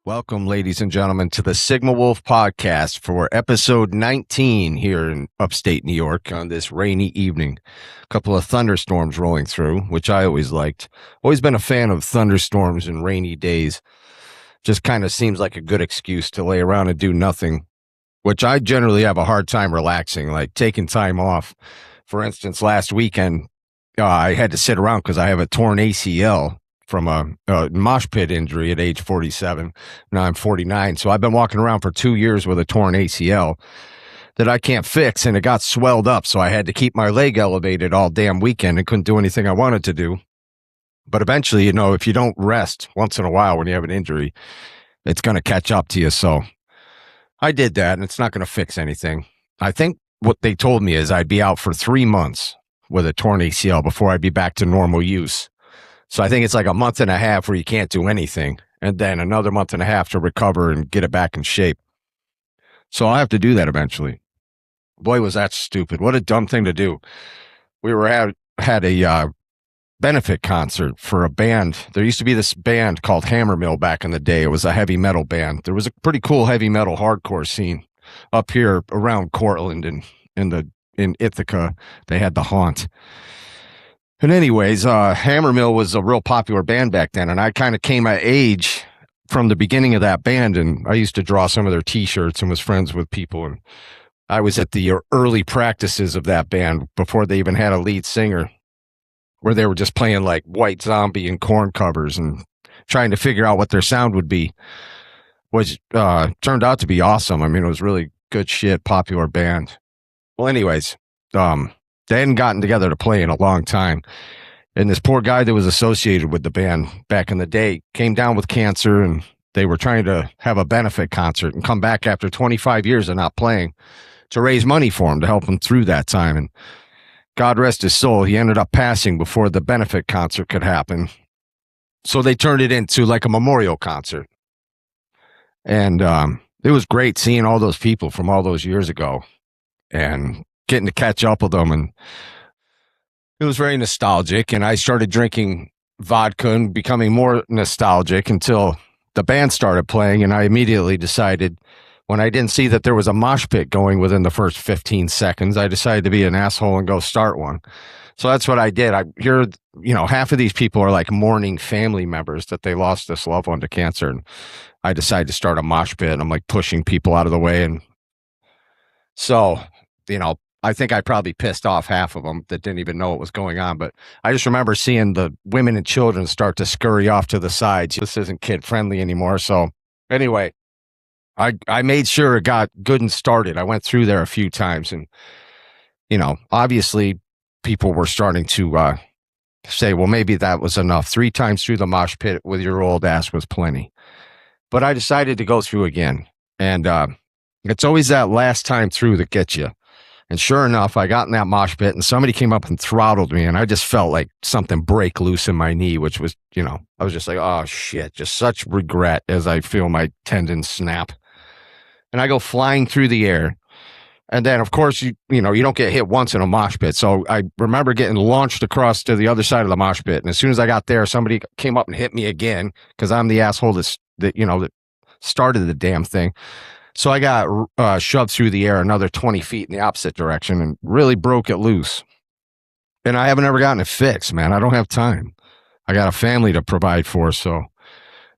Welcome, ladies and gentlemen, to the Sigma Wolph Podcast for episode 19 here in upstate New York on this rainy evening. A couple of thunderstorms rolling through, which I always liked. Always been a fan of thunderstorms and rainy days. Just kind of seems like a good excuse to lay around and do nothing, which I generally have a hard time relaxing, like taking time off. For instance, last weekend, I had to sit around because I have a torn ACL from a mosh pit injury at age 47. Now I'm 49. So I've been walking around for 2 years with a torn ACL that I can't fix, and it got swelled up. So I had to keep my leg elevated all damn weekend and couldn't do anything I wanted to do. But eventually, if you don't rest once in a while when you have an injury, it's going to catch up to you. So I did that, and it's not going to fix anything. I think what they told me is I'd be out for 3 months with a torn ACL before I'd be back to normal use. So I think it's like a month and a half where you can't do anything, and then another month and a half to recover and get it back in shape. So I'll have to do that eventually. Boy, was that stupid. What a dumb thing to do. We had a benefit concert for a band. There used to be this band called Hammer Mill back in the day. It was a heavy metal band. There was a pretty cool heavy metal hardcore scene up here around Cortland and in Ithaca. They had the Haunt. And anyways, Hammer Mill was a real popular band back then, and I kind of came of age from the beginning of that band, and I used to draw some of their T-shirts and was friends with people, and I was at the early practices of that band before they even had a lead singer, where they were just playing like White Zombie and Korn covers and trying to figure out what their sound would be, which turned out to be awesome. I mean, it was really good shit, popular band. Well, anyways, they hadn't gotten together to play in a long time. And this poor guy that was associated with the band back in the day came down with cancer, and they were trying to have a benefit concert and come back after 25 years of not playing to raise money for him to help him through that time. And God rest his soul, he ended up passing before the benefit concert could happen. So they turned it into like a memorial concert. And it was great seeing all those people from all those years ago and getting to catch up with them, and it was very nostalgic. And I started drinking vodka and becoming more nostalgic until the band started playing, and I immediately decided, when I didn't see that there was a mosh pit going within the first 15 seconds, I decided to be an asshole and go start one. So that's what I did. I hear, half of these people are like mourning family members that they lost this loved one to cancer, and I decided to start a mosh pit, and I'm like pushing people out of the way. And so, I think I probably pissed off half of them that didn't even know what was going on. But I just remember seeing the women and children start to scurry off to the sides. This isn't kid friendly anymore. So anyway, I made sure it got good and started. I went through there a few times, and, obviously people were starting to say, well, maybe that was enough. 3 times through the mosh pit with your old ass was plenty. But I decided to go through again. And it's always that last time through that gets you. And sure enough, I got in that mosh pit, and somebody came up and throttled me, and I just felt like something break loose in my knee, which was, I was just like, oh shit, just such regret as I feel my tendons snap. And I go flying through the air. And then, of course, you don't get hit once in a mosh pit. So I remember getting launched across to the other side of the mosh pit. And as soon as I got there, somebody came up and hit me again, because I'm the asshole that started the damn thing. So I got shoved through the air another 20 feet in the opposite direction and really broke it loose. And I haven't ever gotten it fixed, man. I don't have time. I got a family to provide for. So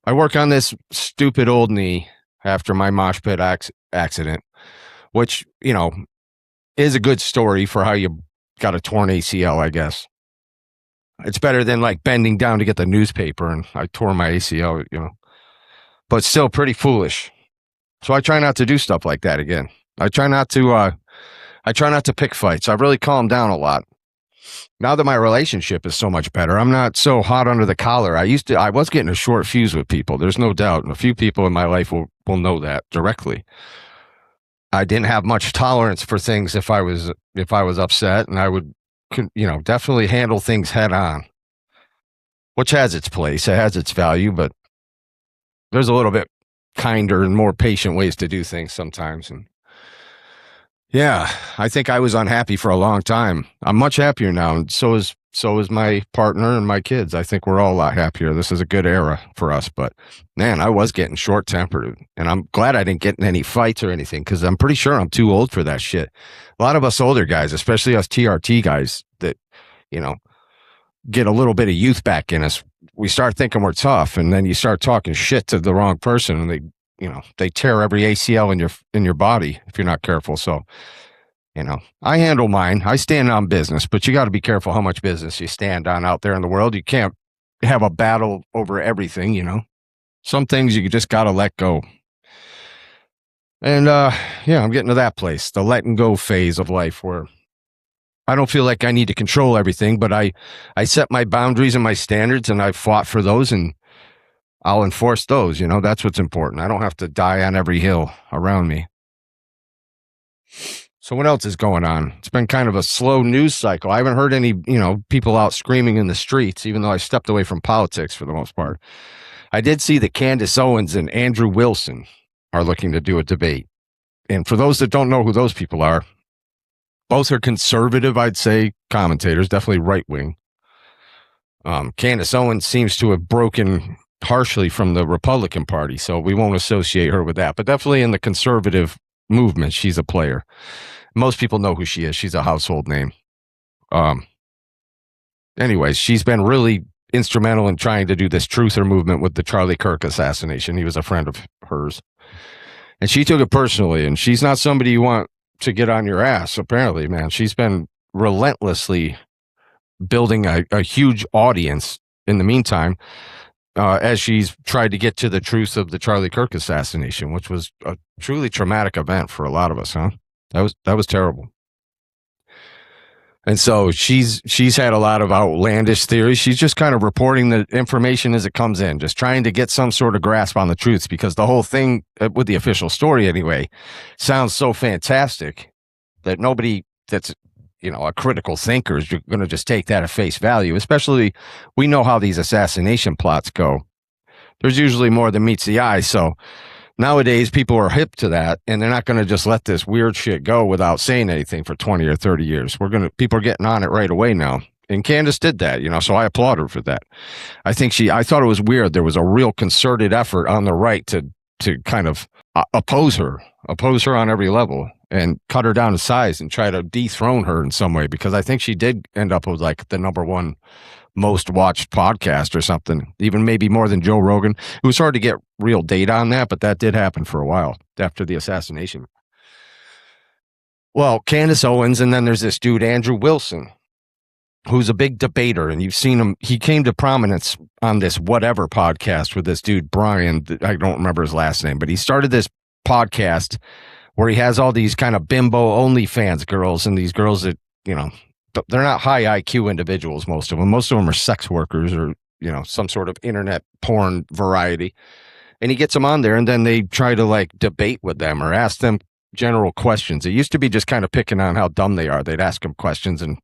I work on this stupid old knee after my mosh pit accident, which, is a good story for how you got a torn ACL, I guess. It's better than like bending down to get the newspaper and I tore my ACL, but still pretty foolish. So I try not to do stuff like that again. I try not to pick fights. I've really calmed down a lot. Now that my relationship is so much better, I'm not so hot under the collar. I was getting a short fuse with people. There's no doubt. And a few people in my life will know that directly. I didn't have much tolerance for things if I was upset, and I would, definitely handle things head on, which has its place. It has its value, but there's a little bit kinder and more patient ways to do things sometimes. And yeah, I think I was unhappy for a long time. I'm much happier now, and so is So is my partner and my kids. I think we're all a lot happier. This is a good era for us. But man, I was getting short tempered, and I'm glad I didn't get in any fights or anything because I'm pretty sure I'm too old for that shit. A lot of us older guys, especially us TRT guys that, you know, get a little bit of youth back in us, we start thinking we're tough, and then you start talking shit to the wrong person, and they tear every ACL in your body if you're not careful. So, I handle mine. I stand on business, but you got to be careful how much business you stand on out there in the world. You can't have a battle over everything. Some things you just got to let go. And I'm getting to that place, the letting go phase of life, where I don't feel like I need to control everything, but I set my boundaries and my standards, and I fought for those, and I'll enforce those. That's what's important. I don't have to die on every hill around me. So what else is going on? It's been kind of a slow news cycle. I haven't heard any, people out screaming in the streets, even though I stepped away from politics for the most part. I did see that Candace Owens and Andrew Wilson are looking to do a debate. And for those that don't know who those people are, both are conservative, I'd say, commentators, definitely right-wing. Candace Owens seems to have broken harshly from the Republican Party, so we won't associate her with that. But definitely in the conservative movement, she's a player. Most people know who she is. She's a household name. Anyways, she's been really instrumental in trying to do this truther movement with the Charlie Kirk assassination. He was a friend of hers. And she took it personally, and she's not somebody you want to get on your ass, apparently, man. She's been relentlessly building a huge audience in the meantime, as she's tried to get to the truth of the Charlie Kirk assassination, which was a truly traumatic event for a lot of us, huh? That was terrible. And so she's had a lot of outlandish theories. She's just kind of reporting the information as it comes in, just trying to get some sort of grasp on the truths, because the whole thing, with the official story anyway, sounds so fantastic that nobody that's, a critical thinker is going to just take that at face value. Especially, we know how these assassination plots go. There's usually more than meets the eye. So nowadays, people are hip to that, and they're not going to just let this weird shit go without saying anything for 20 or 30 years. People are getting on it right away now. And Candace did that, so I applaud her for that. I thought it was weird. There was a real concerted effort on the right to kind of oppose her on every level and cut her down to size and try to dethrone her in some way, because I think she did end up with like the number one most watched podcast or something, even maybe more than Joe Rogan. It was hard to get real data on that, but that did happen for a while after the assassination. Well, Candace Owens, and then there's this dude, Andrew Wilson, who's a big debater, and you've seen him. He came to prominence on this Whatever podcast with this dude, Brian. I don't remember his last name, but he started this podcast where he has all these kind of bimbo OnlyFans girls, and these girls that, they're not high IQ individuals, most of them. Most of them are sex workers or, some sort of internet porn variety. And he gets them on there, and then they try to debate with them or ask them general questions. It used to be just kind of picking on how dumb they are. They'd ask them questions and,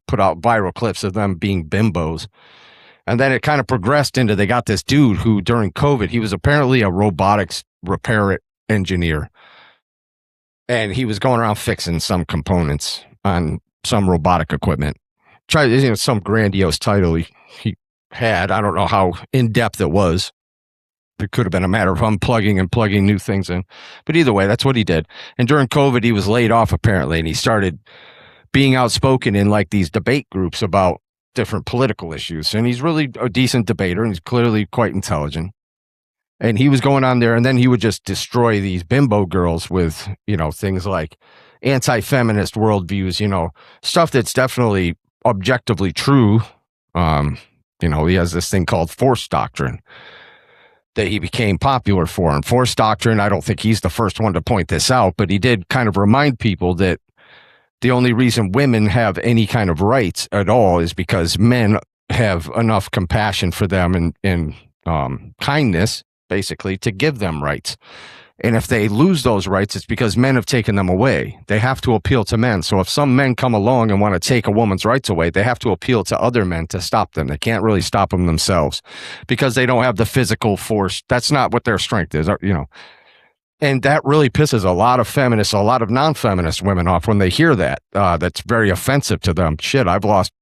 put out viral clips of them being bimbos. And then it kind of progressed into, they got this dude who during COVID, he was apparently a robotics repair engineer. And he was going around fixing some components on some robotic equipment. Tried, some grandiose title he had. I don't know how in-depth it was. It could have been a matter of unplugging and plugging new things in. But either way, that's what he did. And during COVID, he was laid off apparently, and he started being outspoken in these debate groups about different political issues. And he's really a decent debater, and he's clearly quite intelligent. And he was going on there, and then he would just destroy these bimbo girls with, things like anti-feminist worldviews, stuff that's definitely objectively true. He has this thing called force doctrine that he became popular for. And force doctrine, I don't think he's the first one to point this out, but he did kind of remind people that the only reason women have any kind of rights at all is because men have enough compassion for them and kindness, basically, to give them rights. And if they lose those rights, it's because men have taken them away. They have to appeal to men. So if some men come along and want to take a woman's rights away, they have to appeal to other men to stop them. They can't really stop them themselves because they don't have the physical force. That's not what their strength is, And that really pisses a lot of feminists, a lot of non-feminist women off when they hear that. That's very offensive to them. Shit, I've lost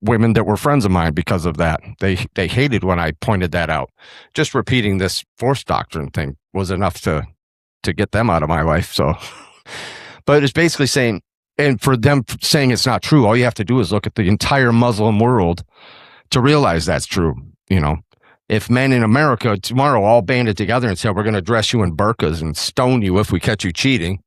women that were friends of mine because of that. They hated when I pointed that out. Just repeating this force doctrine thing was enough to get them out of my life. So, but it's basically saying, and for them saying it's not true, all you have to do is look at the entire Muslim world to realize that's true. If men in America tomorrow all banded together and said, we're going to dress you in burqas and stone you if we catch you cheating,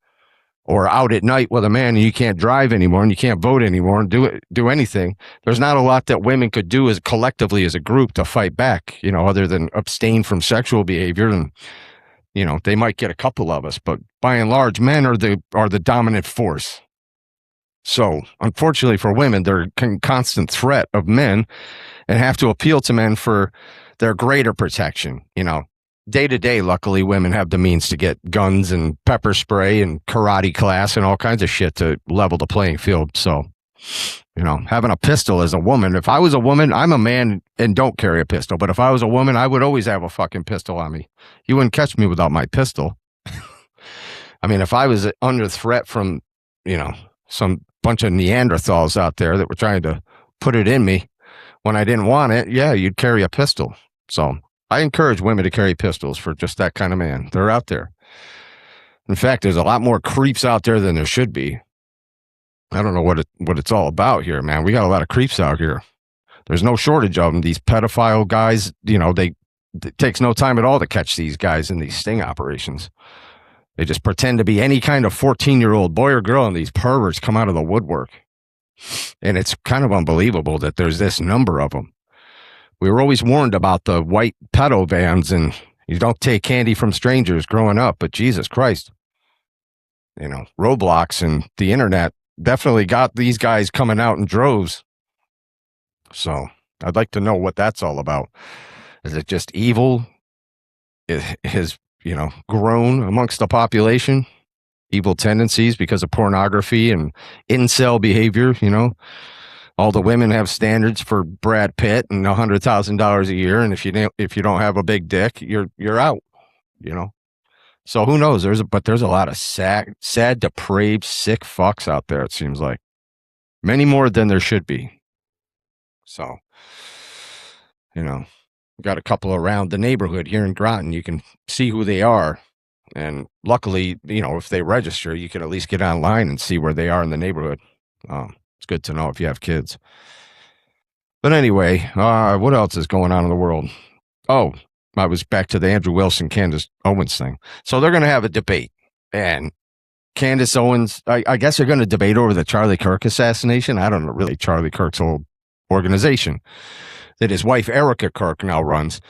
or out at night with a man and you can't drive anymore and you can't vote anymore and do anything, there's not a lot that women could do as collectively as a group to fight back, other than abstain from sexual behavior. And, they might get a couple of us, but by and large, men are the dominant force. So unfortunately for women, they're in constant threat of men and have to appeal to men for their greater protection. Day to day, luckily, women have the means to get guns and pepper spray and karate class and all kinds of shit to level the playing field. So, having a pistol as a woman, if I was a woman, I'm a man and don't carry a pistol. But if I was a woman, I would always have a fucking pistol on me. You wouldn't catch me without my pistol. I mean, if I was under threat from, some bunch of Neanderthals out there that were trying to put it in me when I didn't want it, yeah, you'd carry a pistol. So I encourage women to carry pistols for just that kind of man. They're out there. In fact, there's a lot more creeps out there than there should be. I don't know what it's all about here, man. We got a lot of creeps out here. There's no shortage of them. These pedophile guys, it takes no time at all to catch these guys in these sting operations. They just pretend to be any kind of 14-year-old boy or girl, and these perverts come out of the woodwork. And it's kind of unbelievable that there's this number of them. We were always warned about the white pedo vans and you don't take candy from strangers growing up, but Jesus Christ, Roblox and the internet definitely got these guys coming out in droves. So I'd like to know what that's all about. Is it just evil? It has, grown amongst the population, evil tendencies because of pornography and incel behavior, All the women have standards for Brad Pitt and $100,000 a year, and if you don't have a big dick, you're out. So who knows? There's a lot of sad, depraved, sick fucks out there. It seems like many more than there should be. So, got a couple around the neighborhood here in Groton. You can see who they are, and luckily, if they register, you can at least get online and see where they are in the neighborhood. It's good to know if you have kids. But anyway, what else is going on in the world? Oh, I was back to the Andrew Wilson, Candace Owens thing. So they're going to have a debate. And Candace Owens, I guess they're going to debate over the Charlie Kirk assassination. I don't know, really, Charlie Kirk's whole organization that his wife, Erica Kirk, now runs,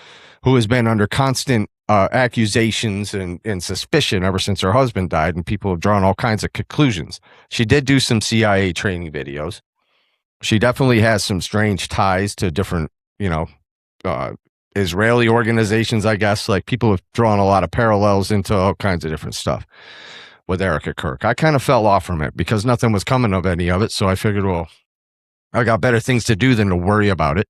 who has been under constant accusations and suspicion ever since her husband died, and people have drawn all kinds of conclusions. She did do some CIA training videos. She definitely has some strange ties to different, Israeli organizations, I guess. Like, people have drawn a lot of parallels into all kinds of different stuff with Erica Kirk. I kind of fell off from it because nothing was coming of any of it, so I figured, well, I got better things to do than to worry about it.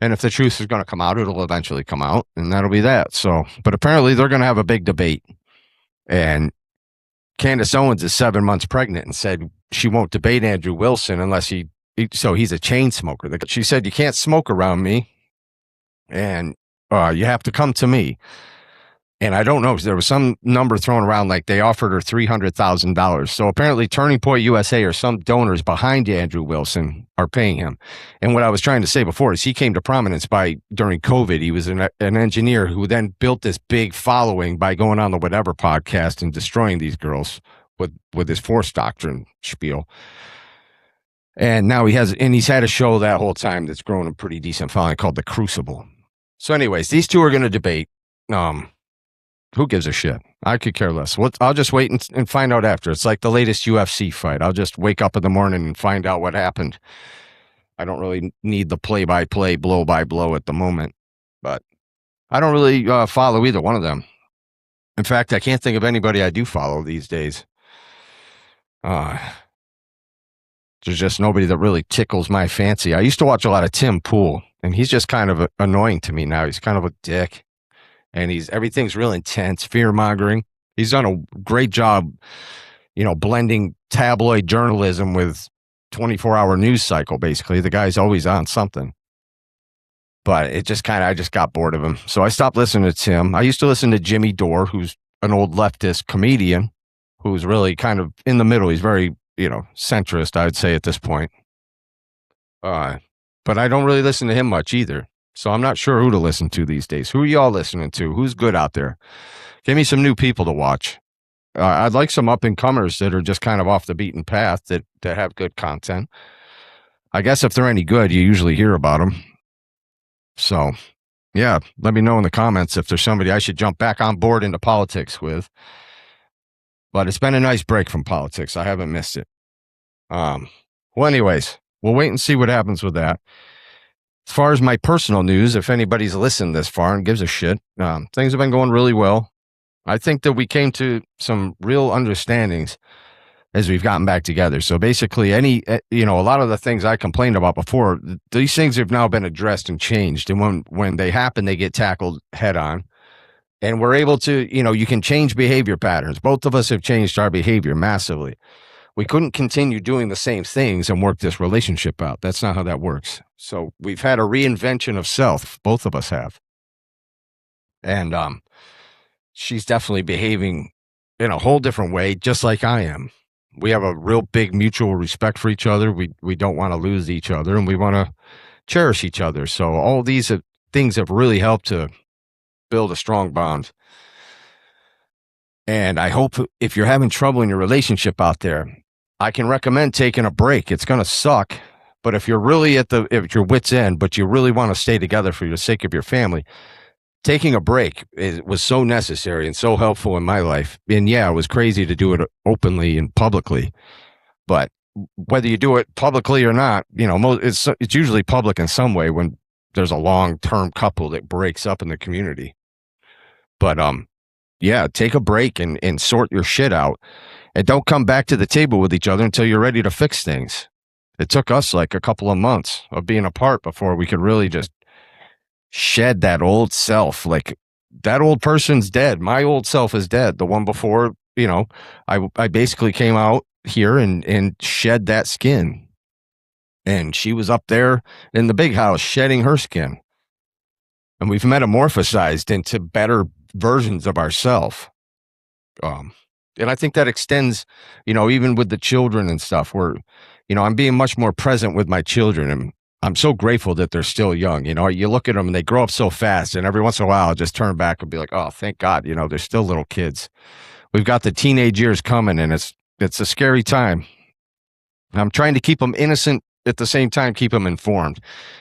And if the truth is going to come out, it'll eventually come out, and that'll be that. So, but apparently they're going to have a big debate. And Candace Owens is 7 months pregnant and said she won't debate Andrew Wilson unless he's a chain smoker. She said, you can't smoke around me, and you have to come to me. And I don't know, there was some number thrown around, like they offered her $300,000. So apparently Turning Point USA or some donors behind Andrew Wilson are paying him. And what I was trying to say before is he came to prominence during COVID. He was an engineer who then built this big following by going on the Whatever podcast and destroying these girls with his force doctrine spiel. And now he's had a show that whole time that's grown a pretty decent following called The Crucible. So anyways, these two are going to debate. Who gives a shit? I could care less. I'll just wait and find out after. It's like the latest UFC fight. I'll just wake up in the morning and find out what happened. I don't really need the play-by-play, blow-by-blow at the moment. But I don't really follow either one of them. In fact, I can't think of anybody I do follow these days. There's just nobody that really tickles my fancy. I used to watch a lot of Tim Pool, and he's just kind of annoying to me now. He's kind of a dick. And everything's real intense, fear-mongering. He's done a great job, blending tabloid journalism with 24-hour news cycle, basically. The guy's always on something. But it just I just got bored of him. So I stopped listening to Tim. I used to listen to Jimmy Dore, who's an old leftist comedian who's really kind of in the middle. He's very, centrist, I'd say at this point. But I don't really listen to him much either. So I'm not sure who to listen to these days. Who are y'all listening to? Who's good out there? Give me some new people to watch. I'd like some up-and-comers that are just kind of off the beaten path that have good content. I guess if they're any good, you usually hear about them. So, yeah, let me know in the comments if there's somebody I should jump back on board into politics with. But it's been a nice break from politics. I haven't missed it. Well, anyways, we'll wait and see what happens with that. As far as my personal news, if anybody's listened this far and gives a shit, things have been going really well. I think that we came to some real understandings as we've gotten back together. So basically, a lot of the things I complained about before, these things have now been addressed and changed. And when they happen, they get tackled head on. And we're able to, you can change behavior patterns. Both of us have changed our behavior massively. We couldn't continue doing the same things and work this relationship out. That's not how that works. So we've had a reinvention of self. Both of us have. And she's definitely behaving in a whole different way, just like I am. We have a real big mutual respect for each other. We don't want to lose each other, and we want to cherish each other. So all these things have really helped to build a strong bond. And I hope if you're having trouble in your relationship out there, I can recommend taking a break. It's going to suck, but if you're really at your wit's end, but you really want to stay together for the sake of your family, taking a break was so necessary and so helpful in my life. And yeah, it was crazy to do it openly and publicly, but whether you do it publicly or not, it's usually public in some way when there's a long-term couple that breaks up in the community. But yeah, take a break and sort your shit out, and don't come back to the table with each other until you're ready to fix things. It took us like a couple of months of being apart before we could really just shed that old self. Like, that old person's dead. My old self is dead. The one before, I basically came out here and shed that skin. And she was up there in the big house shedding her skin. And we've metamorphosized into better versions of ourselves. And I think that extends, even with the children and stuff, where, I'm being much more present with my children. And I'm so grateful that they're still young. You look at them and they grow up so fast. And every once in a while, I'll just turn back and be like, oh, thank God, they're still little kids. We've got the teenage years coming, and it's a scary time. I'm trying to keep them innocent, at the same time keep them informed.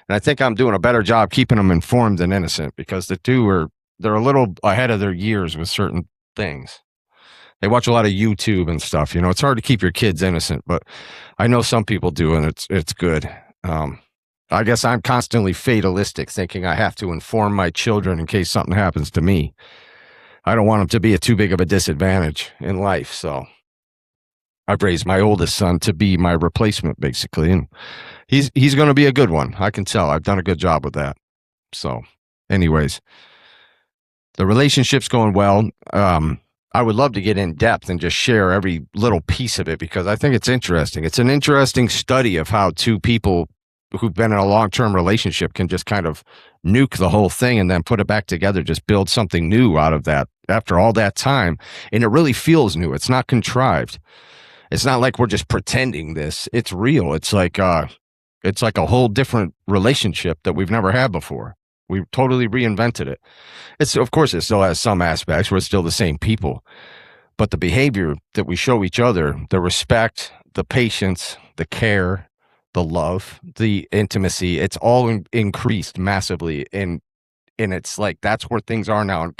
And I think I'm doing a better job keeping them informed than innocent, because the two they're a little ahead of their years with certain things. They watch a lot of YouTube and stuff. It's hard to keep your kids innocent, but I know some people do, and it's good. I guess I'm constantly fatalistic, thinking I have to inform my children in case something happens to me. I don't want them to be at too big of a disadvantage in life. So I've raised my oldest son to be my replacement, basically. And he's going to be a good one. I can tell. I've done a good job with that. So anyways, the relationship's going well. I would love to get in depth and just share every little piece of it, because I think it's interesting. It's an interesting study of how two people who've been in a long-term relationship can just kind of nuke the whole thing and then put it back together, just build something new out of that after all that time. And it really feels new. It's not contrived. It's not like we're just pretending this. It's real. It's like a whole different relationship that we've never had before. We've totally reinvented it. Of course, it still has some aspects where it's still the same people, but the behavior that we show each other, the respect, the patience, the care, the love, the intimacy, it's all increased massively. And it's like, that's where things are now. And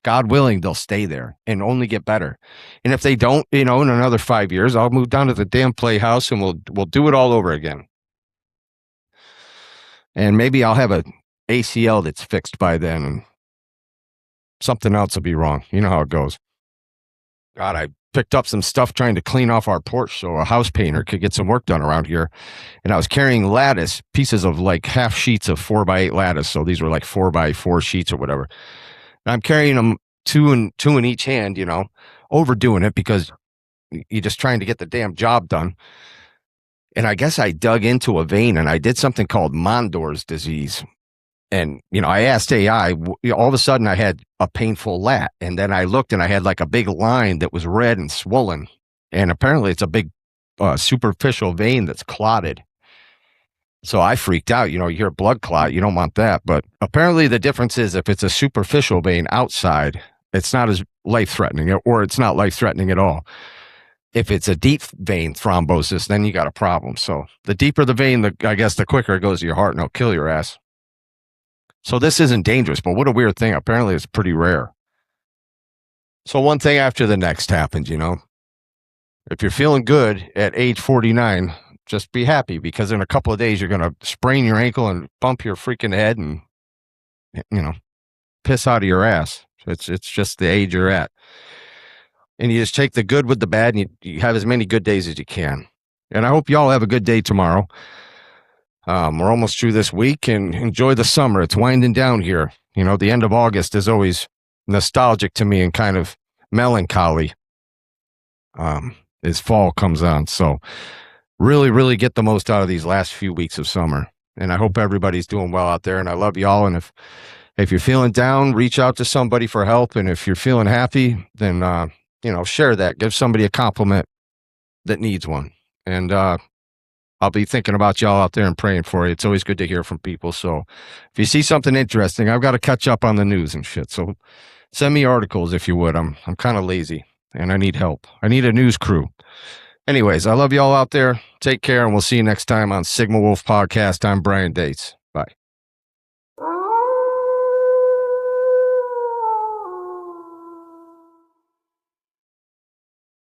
God willing, they'll stay there and only get better. And if they don't, in another 5 years, I'll move down to the damn playhouse and we'll do it all over again. And maybe I'll have a ACL that's fixed by then, and something else will be wrong. You know how it goes. God, I picked up some stuff trying to clean off our porch so a house painter could get some work done around here. And I was carrying lattice, pieces of like half sheets of 4x8 lattice. So these were like 4x4 sheets or whatever. And I'm carrying them two in each hand, overdoing it because you're just trying to get the damn job done. And I guess I dug into a vein and I did something called Mondor's disease. And, I asked AI, all of a sudden I had a painful lat. And then I looked and I had like a big line that was red and swollen. And apparently it's a big superficial vein that's clotted. So I freaked out. You hear blood clot, you don't want that. But apparently the difference is if it's a superficial vein outside, it's not as life-threatening, or it's not life-threatening at all. If it's a deep vein thrombosis, then you got a problem. So the deeper the vein, I guess the quicker it goes to your heart and it'll kill your ass. So this isn't dangerous, but what a weird thing. Apparently it's pretty rare. So one thing after the next happens, If you're feeling good at age 49, just be happy, because in a couple of days you're going to sprain your ankle and bump your freaking head and, piss out of your ass. It's just the age you're at. And you just take the good with the bad, and you have as many good days as you can. And I hope you all have a good day tomorrow. We're almost through this week, and enjoy the summer. It's winding down here. The end of August is always nostalgic to me and kind of melancholy as fall comes on. So really, really get the most out of these last few weeks of summer. And I hope everybody's doing well out there. And I love y'all. And if you're feeling down, reach out to somebody for help. And if you're feeling happy, then, share that. Give somebody a compliment that needs one. And I'll be thinking about y'all out there and praying for you. It's always good to hear from people. So if you see something interesting, I've got to catch up on the news and shit. So send me articles if you would. I'm kind of lazy and I need help. I need a news crew. Anyways, I love y'all out there. Take care, and we'll see you next time on Sigma Wolph Podcast. I'm Brian Dates.